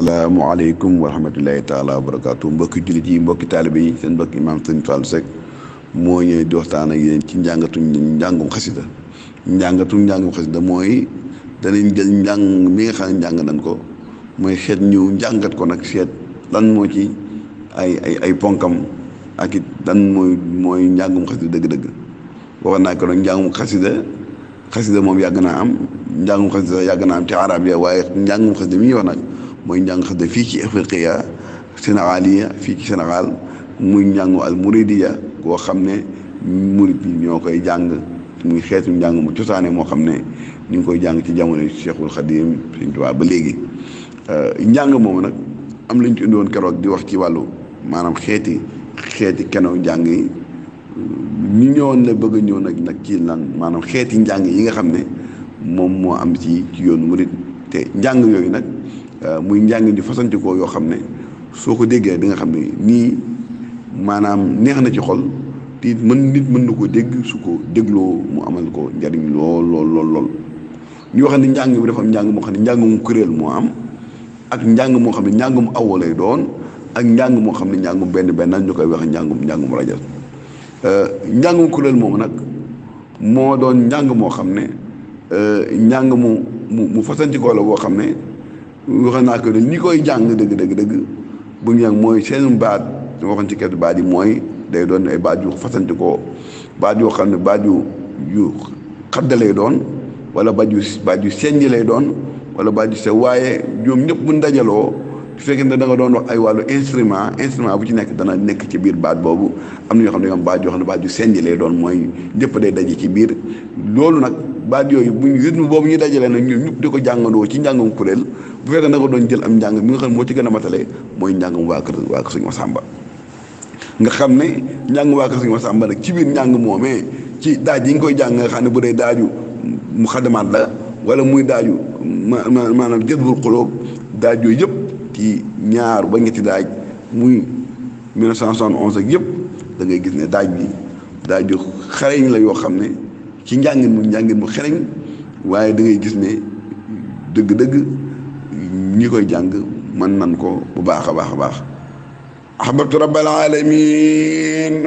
salaamualeykum wa rahmatullahi taala wa barakaatu mbokki jullit yi mbokki taalibe yi seen mbokki imaam Sëñ Fallou Seck moo ñëw di waxtaan ak yéen ci njàngum xasida mooy danañ jël njàng mi nga xam ne njàng nañ ko mooy xeet ñëw njàngat ko nag seet lan moo ci ay ponkam ak it lan mooy njàngum xasida dëgg-dëgg waxoon naa ko nag njàngum xasida moom yàgg naa am njàngum xasida yàgg naa am ci arab ya waaye njàngum xasida mi ñuy wax nag mooy njàng xasida fii ci Afriqiya Sénégaliya fii ci Sénégal muy njàngu al muridiya koo xam ne murid yi ñoo koy jàng muy xeetu njàng mu cosaane moo xam ne ñu ngi koy jàng ci jamono Cheikhul Khadim Sëñ Tuubaa ba léegi njàng moomu nag am lañ ci indiwoon keroog di wax ci wàllu maanaam xeeti keno njàng yi ñu ñëwoon la bëgg a ñëw nag ci lan maanaam xeeti njàng yi nga xam ne moom moo am ci yoonu murid te njàng yooyu nag muy njàng ñu fasantikoo yoo xam ne soo ko déggee di nga xam ne nii maanaam neex na ci xol te nit mën na ko dégg su ko dégloo mu amal ko njariñ lool ñu wax ne njàng bi dafa am njàng moo xam ne njàngum kuréel moo am ak njàng moo xam ne njàngum awo lay doon ak njàng moo xam ne njàngum benn ñu koy wax njàngum rajo njàngum kuréel moomu nag moo doon njàng moo xam ne njàng mu fasantikoo la boo xam ne wax naa ko ne ñi koy jàng dëgg bu ñu jàng mooy seen baat su ma waxoon ci keesu baat yi mooy day doon ay baat yu fasantikoo baat yoo xam ne baat yu xadda lay doon wala baat yu senj lay doon wala baat yu sew waaye ñoom ñëpp bu dajaloo su fekkee ne da nga doon wax ay wàllu instrument bu ci nekk dana nekk ci biir baat boobu am na ñoo xam ne baat yoo xam ne baat yu senj lay doon mooy ñëpp day daje ci biir loolu nag baat yooyu buñ rythme boobu ñu dajalee nag ñun ñëpp di ko jàngandoo ci njàngum kuréel bu fekkee na ko doon jël am njàng mi nga xam ne moo ci gën a matale mooy njàngum waa kër Sëñ Masamba nga xam ne njàngum waa kër Sëñ Masamba nag ci biir njàng moomee ci daaj yi nga koy jàng nga xam ne bu dee daaju mu xadamaat la wala muy daaju maanaam jëlbul xulóob daaj yooyu yëpp ci ñaar ba ñetti daaj muy 1971 ak yëpp da ngay gis ne daaj yu xareñ la yoo xam ne ci njàngin mu xereñ waaye da ngay gis ne dëgg-dëgg ñi koy jàng mën nan ko bu baax a baax ahbabtu rabbal alamin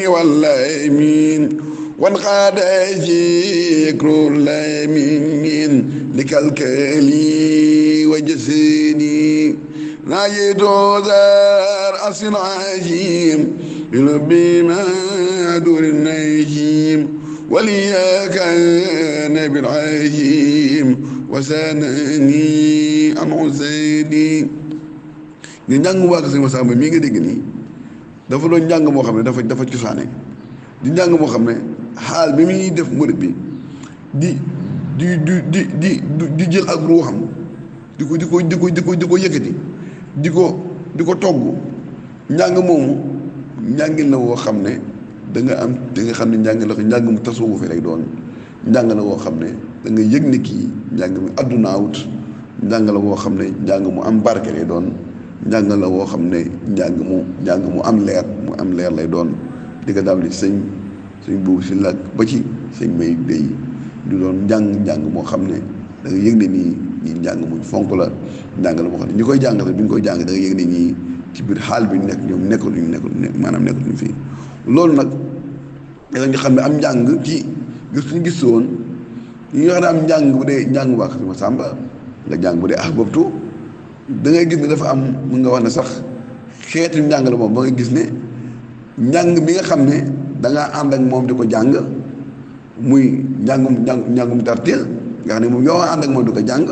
wallamin wan xaada zikrul lamin likalkali wa jasini najidu dar asin ajim bilubbi madur najim ولياك نبي العجيم وسانني عن عزيدي ni njàng waa Sëñ Masamba mii nga dégg nii dafa doon njàng moo xam ne dafa cosaane di njàng moo xam ne xaal bi muy def murid bi di jël ak ruuxam di ko yëkkati di ko togg njàng moomu njàngin la woo xam ne da nga xam ne njàng mu tasawuf lay doon njàng la woo xam ne da nga yëg ne kii njàng mi addunaawut njàng la woo xam ne njàng mu am barke lay doon njàng la woo xam ne njàng mu am leer lay doon di ko daal di sëñ buubu si lak ba ci sëñ may béy du doon njàng moo xam ne da nga yëg ne nii njàng mu fonk la njàng la moo xam ne ñi koy jàng sax bi ñu koy jàng da nga yëg ne ñii ci biir xaal bi ñu nekk ñoom nekkatuñu fii loolu nag da nga xam ne am njàng ci suñu gis woon ñu wax ne am njàng bu dee njàng waa Sëñ Masamba nga jàng bu dee ahbabtu da ngay gis ne dafa am mun nga wax ne sax xeetu njàng la moom ba nga gis ne njàng mi nga xam ne da ngaa ànd ak moom di ko jàng muy njàngum tartil nga xam ne moom yow ànd ak moom di ko jàng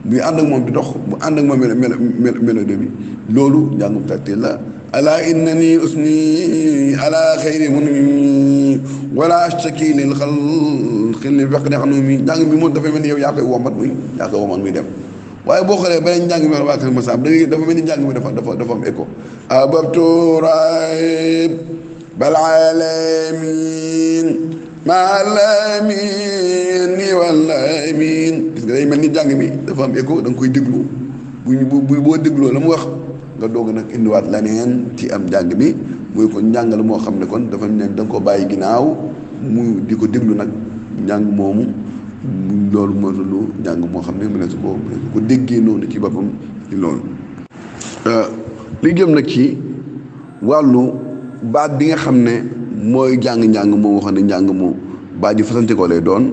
muy ànd ak moom di dox bu ànd ak moom mélodie bi loolu njàngum tartil la ala innani usni ala xayri munmi wala ashtaki lil xalqi li faqdi xanumi njàng bi moom dafay mel ni yow yaa koy womat muy dem waaye boo xoolee beneen njàng mi waa Kër Masamba dafa mel ni njàng mi dafa am écho ababtu raib bal alamin ma alamin wallamin gis nga day mel ni njàng mi dafa am écho da nga koy déglu boo dégloo la mu wax nga doog nag indiwaat leneen ci am njàng mi muy ko njàng la moo xam ne kon dafa ne da nga ko bàyyi ginnaaw mu di ko déglu nag njàng moomu loolu moo lu njàng moo xam ne mu ne su ko déggee noonu ci boppam ci loolu li jëm nag ci wàllu baat bi nga xam ne mooy njàng moom waxoon ne njàng mu baat yi fasante ko lay doon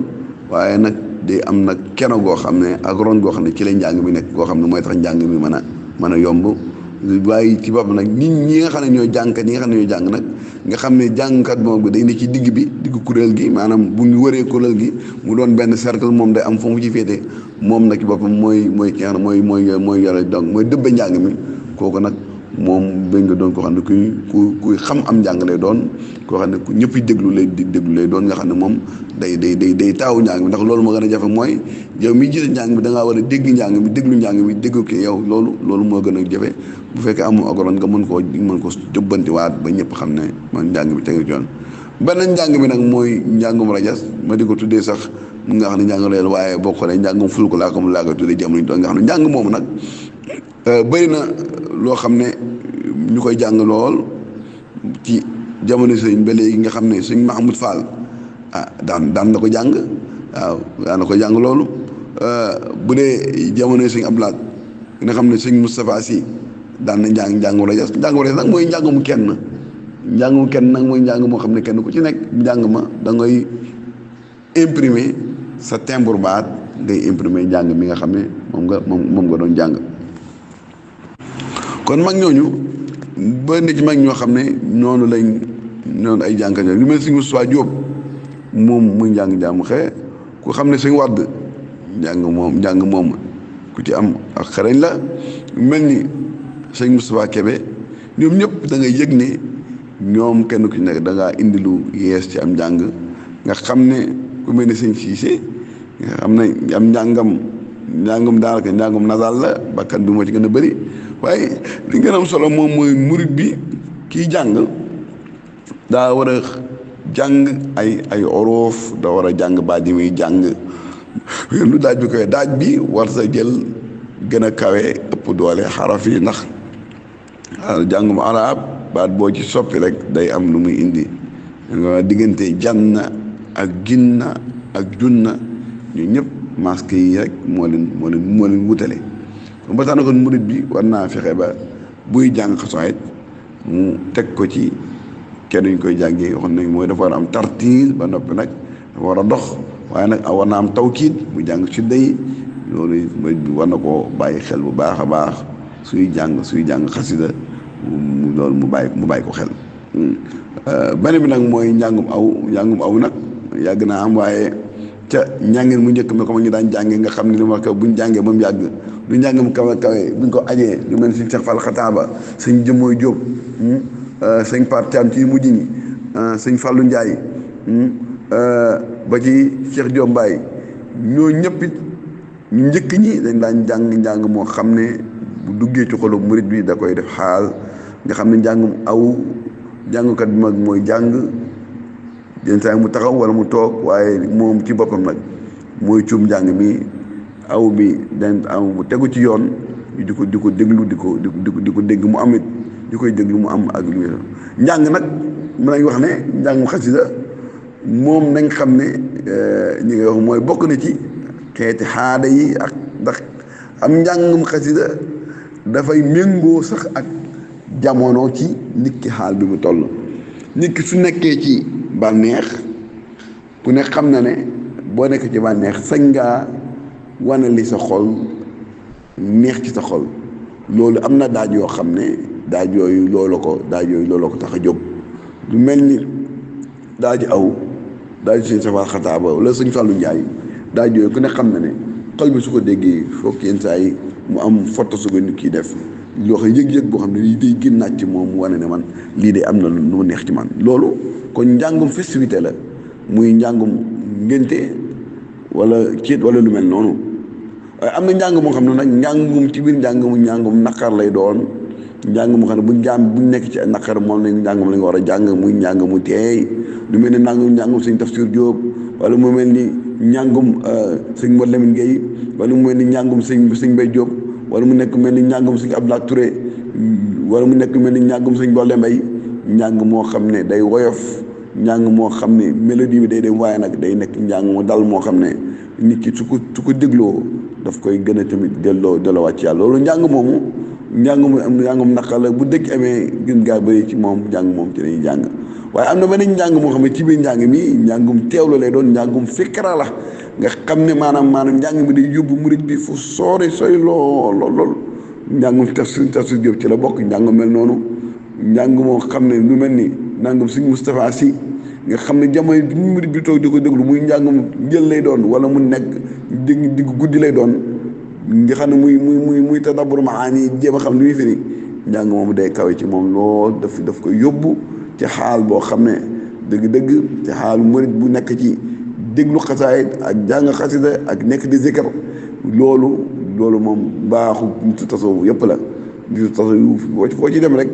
waaye nag day am nag keno goo xam ne ak ron goo xam ne ci lay njàng mi nekk goo xam ne mooy tax njàng mi mën a yomb waaye ci boppam nag nit ñi nga xam ne ñooy jàngkat ñi nga xam ne ñooy jàng nag nga xam ne jàngkat moom bi day ne ci digg bi digg kuréel gi maanaam bu ñu wëree kuréel gi mu doon benn cercle moom day am fu mu ci féete moom nag ci boppam mooy ki nga xam ne mooy yore donc mooy dëbbe njàng mi kooku nag moom bañ nga doon koo xam ne kuy xam am njàng lay doon koo xam ne ku ñëpp déglu lay doon nga xam ne moom day taawu njàng mi ndax loolu moo gën a jafe mooy yow mi jiite njàng mi da ngaa war a dégg njàng mi déglu njàng mi déggu ko yow loolu moo gën a jafe bu fekkee amoo agoroon nga mën ko jubbantiwaat ba ñëpp xam ne man njàng mi tegu ci yoon. beneen njàng mi nag mooy njàngum rajas ma di ko tuddee sax mun nga xam ne njàng leel waaye boo xoolee njàngum fulku laa ko tuddee jamono doon nga xam ne njàng moomu nag bëri na loo xam ne ñu koy jàng lool ci jamono sëñ ba léegi nga xam ne sëñ Mahamoud Fall daan na ko jàng waaw daan na ko jàng loolu bu dee jamono sëñ Abdoulaye nga xam ne sëñ Moustapha Sy daan na njàngu rajas nag mooy njàngum kenn nag mooy njàng moo xam ne kenn ku ci nekk njàng ma da ngay imprimer sa timbre baat ngay imprimer njàng mi nga xam ne moom nga doon jàng kon mag ñooñu ba nit ci mag ñoo xam ne noonu ay jàngkat lu mel sëñ Moustapha Diop moom muy njàng xee ku xam ne sëñ Wàdd njàng moom ku ci am ak xarañ la mel ni sëñ Moustapha Kébé ñoom ñëpp da ngay yëg ne ñoom kenn ku ci nekk da ngaa indi lu yees ci am njàng nga xam ne ku mel ni sëñ Cissé nga xam ne am njàngam daanaka njàngum nasal la bakkan bi moo ci gën a bëri waaye li gën a am solo moom mooy murit bi kiy jàng daa war a jàng ay oroof da war a jàng baat yi muy jàng lu daaj bi koy daaj bi war sa jël gën a kawe ëpp doole xaraf yi ndax jàngum arab baat boo ci soppi rek day am lu muy indi nga diggante janna ak ginna ak junna ñu ñëpp masque yi rek moo leen wutale kon ba tax na kon murit bi war naa fexe ba buy jàng xasaayid mu teg ko ci kenn ñu koy jàngee waxoon nañ mooy dafa war a am tartiil ba noppi nag dafa war a dox waaye nag war naa am tawkiid mu jàng ci day loolu war na koo bàyyi xel bu baax a baax suy jàng xasida loolu mu bàyyi ko xel beneen bi nag mooy njàngum aw nag yàgg naa am waaye ca njàngeen mu njëkk mi ko ma ñu daan jànge nga xam ne li ma ko buñ jàngee ba mu yàgg lu njàngam kawe buñ ko ajee lu mel sëñ Cheikh Fall Xataaba sëñ Jëmmooy Jóob sëñ Par Thiam ci mujj ñi sëñ Fallou Ndiaye ba ci Cheikh Diop Mbaye ñoo ñëpp it ñu njëkk ñi dañ daan njàng moo xam ne bu duggee ci xolu murit bi da koy def xaal nga xam ne njàngum aw jàngkat bi mag mooy jàng yenn saa mu taxaw wala mu toog waaye moom ci boppam nag mooy cuum njàng mi aw bi dañ aw bu tegu ci yoon di ko déglu di ko dégg mu am it di koy déglu mu am ak lu njàng nag mën nañ wax ne njàngum xasida moom nañ xam ne ñi nga wax mooy bokk na ci xeeti xaada yi ak ndax am njàngum xasida dafay méngoo sax ak jamono ci nit ki xaal bi mu toll nit ki su nekkee ci bànneex ku ne xam na ne boo nekk ci bànneex sañ ngaa wane li sa xol neex ci sa xol loolu am na daaj yoo xam ne daaj yooyu loolu ko tax a jóg lu mel ni daaju aw daaju sëñ Safar Xataaba wala sëñ Fallou Ndiaye daaj yooyu ku ne xam na ne xol bi su ko déggee foog yenn saa yi mu am foto su ko nit kii def loo xam yëg-yëg boo xam ne lii day génnaat ci moom mu wane ne man lii de am na lu mu neex ci man loolu kon njàngum festivité la muy njàngum ngénte wala ciit wala lu mel noonu waaye am na njàng moo xam ne nag njàngum ci biir njàngum naqar lay doon njàng moo xam ne buñ nekk ci naqar moom lañ njàngum la nga war a jàng muy njàng mu teey lu mel ne njàngum sëñ Tafsir Diop wala mu mel ni njàngum sëñ Modou Lamine Gueye wala mu mel ni njàngum sëñ Mbaye Diop wala mu nekk mel ni njàngum sëñ Abdoulaye Touré wala mu nekk mel ni njàngum sëñ Bolle Mbaye njàng moo xam ne day woyof njàng moo xam ne mélodie bi day dem waaye nag day nekk njàng mu dal moo xam ne nit ki su ko dégloo daf koy gën a tamit delloowaat ci yàlla loolu njàng moomu njàngum naqa la bu dëkk amee gën gaa bëri ci moom njàng moom ci lañuy jàng waaye am na beneen njàng moo xam ne ci biir njàng mi njàngum teewlu lay doon njàngum fikra la nga xam ne maanaam njàng mi day yóbbu murit bi fu sori lool njàngum tafsir Jóob ci la bokk njàng mel noonu njàng moo xam ne lu mel ni njàngum Sëñ Moustapha Sy nga xam ne jamono bi murit bi toog di ko déglu muy njàngum njël lay doon wala mu nekk digg guddi lay doon nga xam ne muy tadabbur maani jéem a xam li muy firi njàng moomu day kawe ci moom lool daf koy yóbbu ci xaal boo xam ne dëgg-dëgg ci xaalu murit bu nekk ci déglu xasaayid ak jàng xasida ak nekk di zikar loolu moom baaxu nitu tasawuf yëpp la nitu tasawuf foo ci dem rek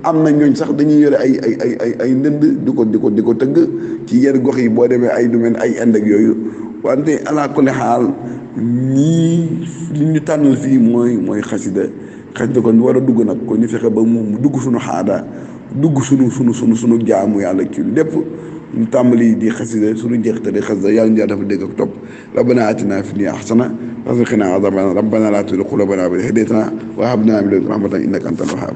am na ñooñ sax dañuy yore ay ndënd di ko tëgg ci yenn gox yi boo demee ay domaine ay Inde ak yooyu wante ala kulli xaal ñii li ñu tànnal fii mooy xasida kon war a dugg nag kon ñu fexe ba mu dugg suñu xaada dugg sunu jaamu yàlla ci lépp ñu tàmbali di xasida suñu jeexitali xasida yàlla ñu dafa dégg ak topp rabbana atina fi dunya hasana wa qina adhaban rabbana la tuzigh qulubana ba'da idh hadaytana wa hab lana min ladunka rahmatan innaka antal wahhab